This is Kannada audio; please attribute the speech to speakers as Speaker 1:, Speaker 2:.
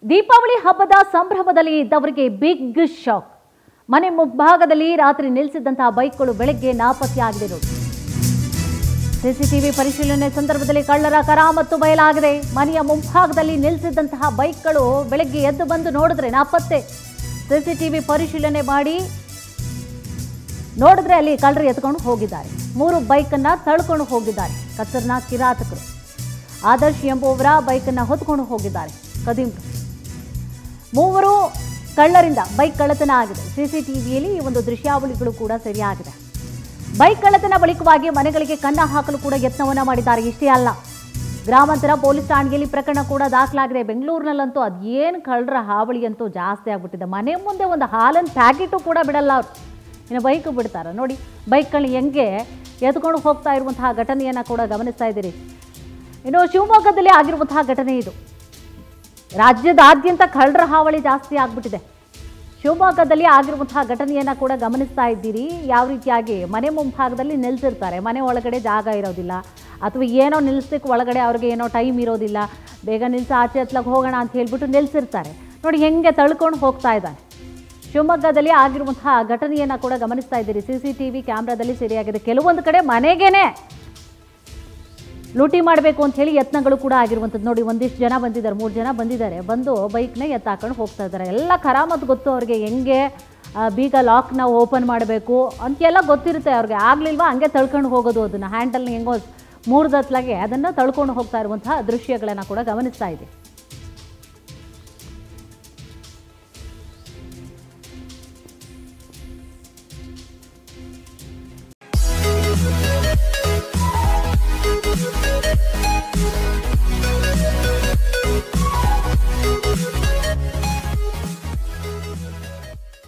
Speaker 1: ದೀಪಾವಳಿ ಹಬ್ಬದ ಸಂಭ್ರಮದಲ್ಲಿ ಇದ್ದವರಿಗೆ ಬಿಗ್ ಶಾಕ್. ಮನೆ ಮುಂಭಾಗದಲ್ಲಿ ರಾತ್ರಿ ನಿಲ್ಲಿಸಿದಂತಹ ಬೈಕ್ಗಳು ಬೆಳಗ್ಗೆ ನಾಪತ್ತೆಯಾಗಿದೆ ನೋಡಿ. ಸಿಸಿಟಿವಿ ಪರಿಶೀಲನೆ ಸಂದರ್ಭದಲ್ಲಿ ಕಳ್ಳರ ಕರಾಮತ್ತು ಬಯಲಾಗಿದೆ. ಮನೆಯ ಮುಂಭಾಗದಲ್ಲಿ ನಿಲ್ಲಿಸಿದಂತಹ ಬೈಕ್ಗಳು ಬೆಳಗ್ಗೆ ಎದ್ದು ಬಂದು ನೋಡಿದ್ರೆ ನಾಪತ್ತೆ. ಸಿಸಿಟಿವಿ ಪರಿಶೀಲನೆ ಮಾಡಿ ನೋಡಿದ್ರೆ ಅಲ್ಲಿ ಕಳ್ಳರು ಎತ್ಕೊಂಡು ಹೋಗಿದ್ದಾರೆ. 3 ಬೈಕನ್ನು ತಳ್ಕೊಂಡು ಹೋಗಿದ್ದಾರೆ ಕತ್ತರ್ನ ಕಿರಾತಕರು. ಆದರ್ಶ್ ಎಂಬುವರ ಬೈಕನ್ನು ಹೊತ್ಕೊಂಡು ಹೋಗಿದ್ದಾರೆ ಕದೀಮ್ರು. 3 ಕಳ್ಳರಿಂದ ಬೈಕ್ ಕಳ್ಳತನ ಆಗಿದೆ. ಸಿಸಿಟಿವಿಯಲ್ಲಿ ಈ ಒಂದು ದೃಶ್ಯಾವಳಿಗಳು ಕೂಡ ಸರಿಯಾಗಿದೆ. ಬೈಕ್ ಕಳ್ಳತನ ಬಳಿಕವಾಗಿ ಮನೆಗಳಿಗೆ ಕನ್ನ ಹಾಕಲು ಕೂಡ ಯತ್ನವನ್ನ ಮಾಡಿದ್ದಾರೆ. ಇಷ್ಟೇ ಅಲ್ಲ, ಗ್ರಾಮಾಂತರ ಪೊಲೀಸ್ ಠಾಣೆಯಲ್ಲಿ ಪ್ರಕರಣ ಕೂಡ ದಾಖಲಾಗಿದೆ. ಬೆಂಗಳೂರಿನಲ್ಲಂತೂ ಅದೇನು ಕಳ್ಳರ ಹಾವಳಿ ಅಂತೂ ಜಾಸ್ತಿ ಆಗ್ಬಿಟ್ಟಿದೆ. ಮನೆ ಮುಂದೆ ಒಂದು ಹಾಲಿನ ಪ್ಯಾಕೆಟು ಕೂಡ ಬಿಡಲ್ಲ ಅವರು, ಇನ್ನು ಬೈಕ್ ಬಿಡ್ತಾರೆ ನೋಡಿ. ಬೈಕ್ಗಳು ಹೆಂಗೆ ಎತ್ಕೊಂಡು ಹೋಗ್ತಾ ಇರುವಂತಹ ಘಟನೆಯನ್ನು ಕೂಡ ಗಮನಿಸ್ತಾ ಇದ್ದೀರಿ. ಇನ್ನು ಶಿವಮೊಗ್ಗದಲ್ಲಿ ಆಗಿರುವಂತಹ ಘಟನೆ ಇದು. ರಾಜ್ಯದಾದ್ಯಂತ ಕಳ್ಳರ ಹಾವಳಿ ಜಾಸ್ತಿ ಆಗ್ಬಿಟ್ಟಿದೆ. ಶಿವಮೊಗ್ಗದಲ್ಲಿ ಆಗಿರುವಂತಹ ಘಟನೆಯನ್ನು ಕೂಡ ಗಮನಿಸ್ತಾ ಇದ್ದೀರಿ. ಯಾವ ರೀತಿಯಾಗಿ ಮನೆ ಮುಂಭಾಗದಲ್ಲಿ ನಿಲ್ಲಿಸಿರ್ತಾರೆ, ಮನೆ ಒಳಗಡೆ ಜಾಗ ಇರೋದಿಲ್ಲ, ಅಥವಾ ಏನೋ ನಿಲ್ಲಿಸಲಿಕ್ಕೆ ಒಳಗಡೆ ಅವ್ರಿಗೆ ಏನೋ ಟೈಮ್ ಇರೋದಿಲ್ಲ, ಬೇಗ ನಿಲ್ಲಿಸಿ ಆಚೆ ಹತ್ಲಾಗ ಹೋಗೋಣ ಅಂತ ಹೇಳ್ಬಿಟ್ಟು ನಿಲ್ಲಿಸಿರ್ತಾರೆ ನೋಡಿ. ಹೆಂಗೆ ತಳ್ಕೊಂಡು ಹೋಗ್ತಾ ಇದ್ದಾನೆ. ಶಿವಮೊಗ್ಗದಲ್ಲಿ ಆಗಿರುವಂತಹ ಘಟನೆಯನ್ನು ಕೂಡ ಗಮನಿಸ್ತಾ ಇದ್ದೀರಿ. ಸಿಸಿಟಿವಿ ಕ್ಯಾಮ್ರಾದಲ್ಲಿ ಸರಿಯಾಗಿದೆ. ಕೆಲವೊಂದು ಕಡೆ ಮನೆಗೇನೆ ಲೂಟಿ ಮಾಡಬೇಕು ಅಂತ ಹೇಳಿ ಯತ್ನಗಳು ಕೂಡ ಆಗಿರುವಂಥದ್ದು ನೋಡಿ. ಒಂದಿಷ್ಟು ಜನ ಬಂದಿದ್ದಾರೆ, 3 ಜನ ಬಂದಿದ್ದಾರೆ. ಬಂದು ಬೈಕ್ನ ಎತ್ತಾಕೊಂಡು ಹೋಗ್ತಾ ಇದ್ದಾರೆ. ಎಲ್ಲ ಕರಾಮತ್ ಗೊತ್ತು ಅವ್ರಿಗೆ, ಹೆಂಗೆ ಬೀಗ ಲಾಕ್ನ ಓಪನ್ ಮಾಡಬೇಕು ಅಂತೆಲ್ಲ ಗೊತ್ತಿರುತ್ತೆ ಅವ್ರಿಗೆ. ಆಗಲಿಲ್ವಾ ಹಂಗೆ ತಳ್ಕೊಂಡು ಹೋಗೋದು, ಅದನ್ನು ಹ್ಯಾಂಡಲ್ನ ಹೆಂಗೋ 3 ದತ್ಲಾಗೆ ಅದನ್ನು ತಳ್ಕೊಂಡು ಹೋಗ್ತಾ ಇರುವಂತಹ ದೃಶ್ಯಗಳನ್ನು ಕೂಡ ಗಮನಿಸ್ತಾ ಇದೆ.